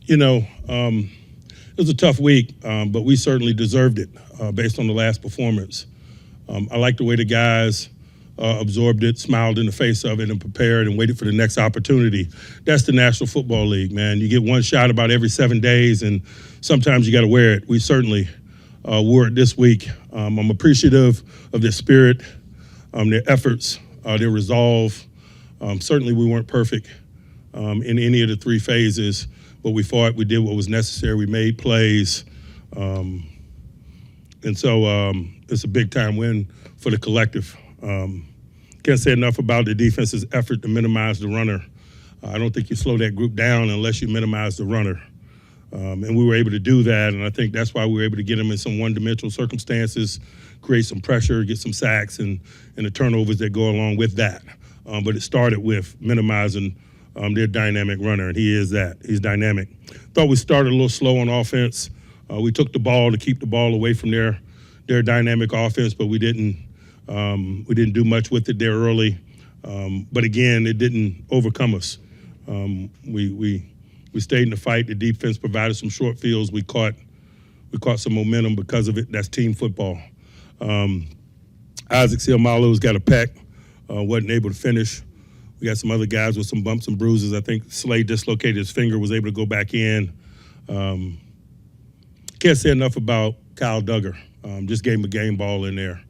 It was a tough week, but we certainly deserved it based on the last performance. I like the way the guys absorbed it, smiled in the face of it, and prepared and waited for the next opportunity. That's the National Football League, man. You get one shot about every 7 days, and sometimes you got to wear it. We certainly wore it this week. I'm appreciative of their spirit, their efforts, their resolve. Certainly we weren't perfect in any of the 3 phases, but we fought, we did what was necessary, we made plays. And so it's a big-time win for the collective. Can't say enough about the defense's effort to minimize the runner. I don't think you slow that group down unless you minimize the runner. And we were able to do that, and I think that's why we were able to get them in some one-dimensional circumstances, create some pressure, get some sacks, and the turnovers that go along with that. But it started with minimizing their dynamic runner, and he is that. He's dynamic. Thought we started a little slow on offense. We took the ball to keep the ball away from their dynamic offense, but we didn't do much with it there early. But again, it didn't overcome us. We stayed in the fight. The defense provided some short fields. We caught some momentum because of it. That's team football. Isaac Seumalo's got a peck. Wasn't able to finish. We got some other guys with some bumps and bruises. I think Slade dislocated his finger, was able to go back in. Can't say enough about Kyle Duggar. Just gave him a game ball in there.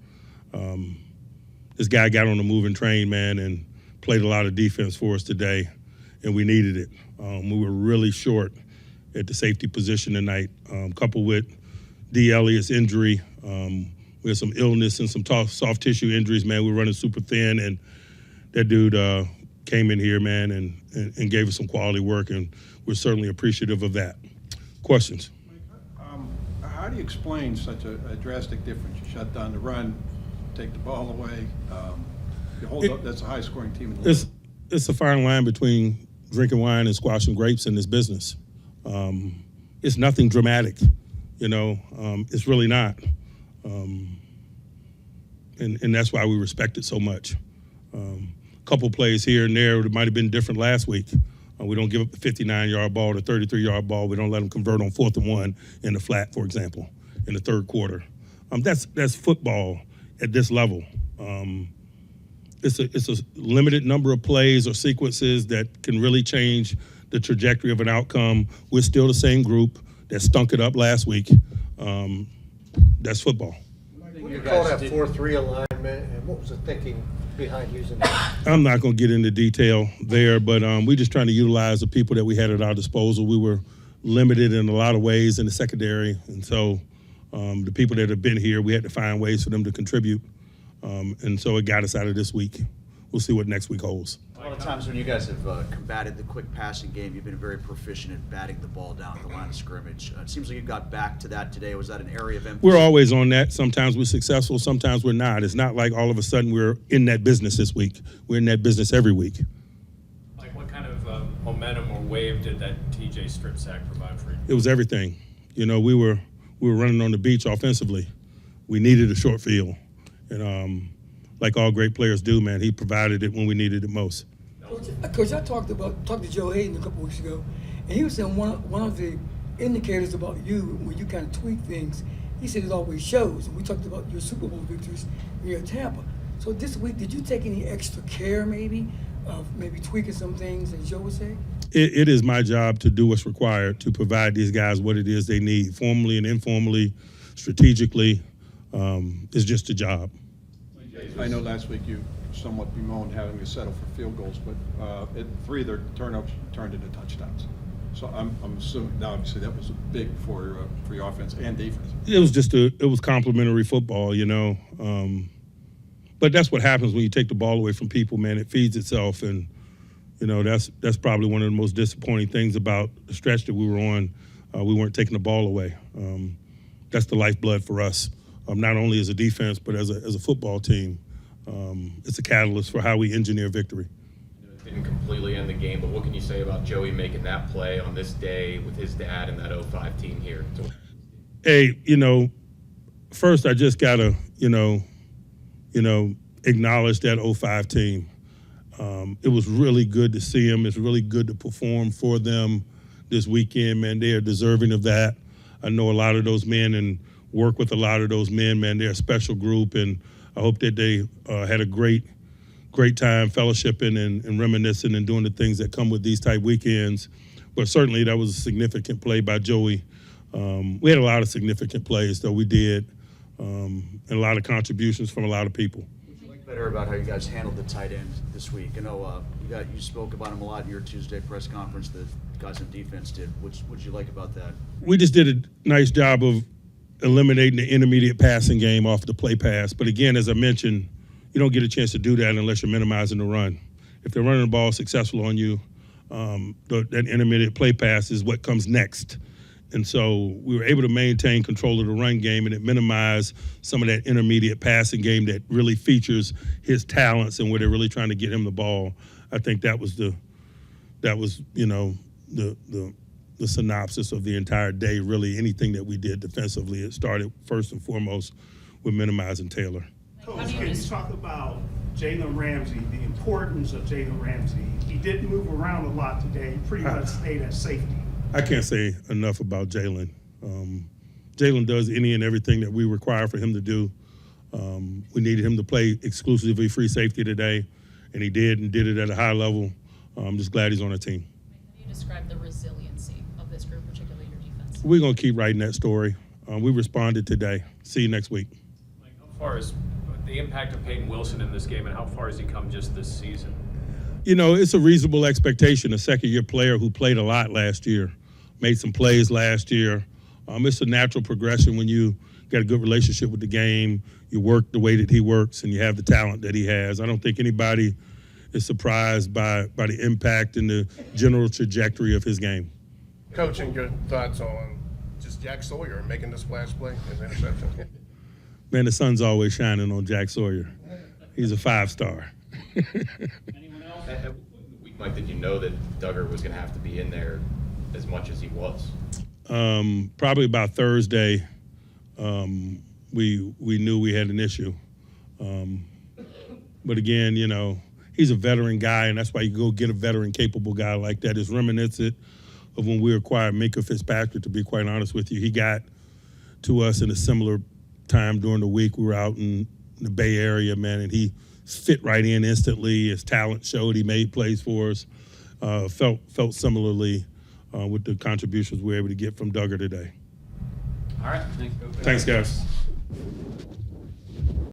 This guy got on the moving train, man, and played a lot of defense for us today, and we needed it. We were really short at the safety position tonight, coupled with D. Elliott's injury. We had some illness and some soft tissue injuries, man. We were running super thin, and that dude came in here, man, and gave us some quality work, and we're certainly appreciative of that. Questions? How do you explain such a drastic difference? You shut down the run, take the ball away. You hold up. That's a high-scoring team in the league. It's a fine line between drinking wine and squashing grapes in this business. It's nothing dramatic, It's really not, and that's why we respect it so much. Couple plays here and there that might have been different last week. We don't give up the 59-yard ball, the 33-yard ball. We don't let them convert on 4th and 1 in the flat, for example, in the third quarter. That's football at this level. It's a limited number of plays or sequences that can really change the trajectory of an outcome. We're still the same group that stunk it up last week. That's football. What do you call that 4-3 alignment, and what was the thinking behind using that? I'm not going to get into detail there, but we're just trying to utilize the people that we had at our disposal. We were limited in a lot of ways in the secondary, and so the people that have been here, we had to find ways for them to contribute, and so it got us out of this week. We'll see what next week holds. A lot of times when you guys have combated the quick passing game, you've been very proficient at batting the ball down at the line of scrimmage. It seems like you got back to that today. Was that an area of emphasis? We're always on that. Sometimes we're successful, sometimes we're not. It's not like all of a sudden we're in that business this week. We're in that business every week. Like what kind of momentum or wave did that TJ strip sack provide for you? It was everything. We were running on the beach offensively. We needed a short field. And like all great players do, man, he provided it when we needed it most. Coach, I talked to Joe Hayden a couple weeks ago, and he was saying one of the indicators about you when you kind of tweak things, he said it always shows. And we talked about your Super Bowl victories when you're at Tampa. So this week, did you take any extra care maybe of maybe tweaking some things, as Joe would say? It is my job to do what's required to provide these guys what it is they need, formally and informally, strategically. It's just a job. I know last week you somewhat bemoaned having to settle for field goals, but 3 of their turnovers turned into touchdowns. So I'm assuming, now obviously that was big for your offense and defense. It was complimentary football, but that's what happens when you take the ball away from people, man. It feeds itself, and that's probably one of the most disappointing things about the stretch that we were on. We weren't taking the ball away. That's the lifeblood for us, not only as a defense but as a football team. It's a catalyst for how we engineer victory. It didn't completely end the game, but what can you say about Joey making that play on this day with his dad and that 05 team here? Hey, first I just gotta, acknowledge that 05 team. It was really good to see him. It's really good to perform for them. this weekend, man. They are deserving of that. I know a lot of those men and work with a lot of those men, man. They're a special group, and I hope that they had a great time fellowshipping and reminiscing and doing the things that come with these type weekends. But certainly that was a significant play by Joey. We had a lot of significant plays, though we did, and a lot of contributions from a lot of people. Better about how you guys handled the tight end this week. I know you spoke about him a lot in your Tuesday press conference. The guys on defense did. What'd you like about that? We just did a nice job of eliminating the intermediate passing game off the play pass. But again, as I mentioned, you don't get a chance to do that unless you're minimizing the run. If they're running the ball successful on you, that intermediate play pass is what comes next. And so we were able to maintain control of the run game, and it minimized some of that intermediate passing game that really features his talents and where they're really trying to get him the ball. I think that was the synopsis of the entire day. Really, anything that we did defensively, it started first and foremost with minimizing Taylor. Coach, can you talk about Jalen Ramsey, the importance of Jalen Ramsey? He didn't move around a lot today. He pretty much stayed at safety. I can't say enough about Jalen. Jalen does any and everything that we require for him to do. We needed him to play exclusively free safety today, and he did, and did it at a high level. I'm just glad he's on the team. How do you describe the resiliency of this group, particularly your defense? We're going to keep writing that story. We responded today. See you next week. Like, how far is the impact of Peyton Wilson in this game, and how far has he come just this season? You know, it's a reasonable expectation. A second-year player who played a lot last year, made some plays last year. It's a natural progression when you got a good relationship with the game, you work the way that he works, and you have the talent that he has. I don't think anybody is surprised by the impact and the general trajectory of his game. Coach, and your thoughts on just Jack Sawyer making the splash play, his interception? Man, the sun's always shining on Jack Sawyer. He's a 5-star. Anyone else? Mike, did you know that Duggar was going to have to be in there as much as he was? Probably about Thursday, we knew we had an issue. But again, you know, he's a veteran guy, and that's why you go get a veteran-capable guy like that. It's reminiscent of when we acquired Minka Fitzpatrick, to be quite honest with you. He got to us in a similar time during the week. We were out in the Bay Area, man, and he fit right in instantly. His talent showed. He made plays for us. Felt similarly with the contributions we were able to get from Duggar today. All right. Thanks, Coach. Thanks, guys.